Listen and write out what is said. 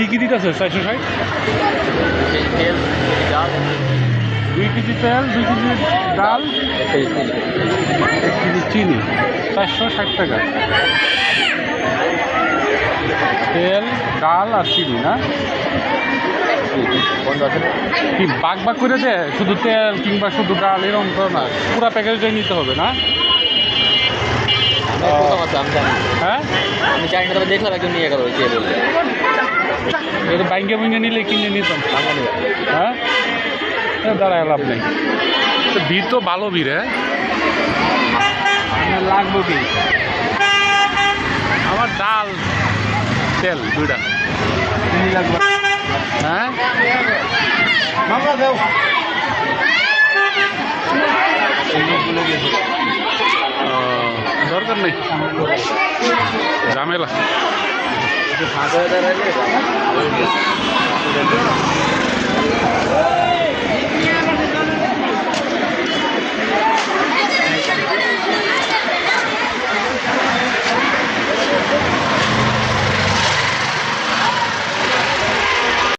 কি দিতেছে 460? 2 কেজি তেল, 2 কেজি ডাল, 1 কেজি চিনি, 460 টাকা। তেল, ডাল আর চিনি না? কি বাগ বাগ করে দেয়? শুধু তেল কিংবা শুধু ডাল এরকম তো না, পুরা প্যাকেজটাই নিতে হবে না? হ্যাঁ, আমি জানি না, তবে দেখলাম একজন নিয়ে গেল কে বললে। এটা ব্যাঙ্গে ব্যাঙ্গে নিলে কিনে নিতাম। হ্যাঁ, দাঁড়ায় লাভ নেই। তো ভিড় তো ভালো ভিড়। হ্যাঁ, লাগবো কি? আমার ডাল তেল দুইটা। হ্যাঁ, দরকার নেই, ঝামেলা।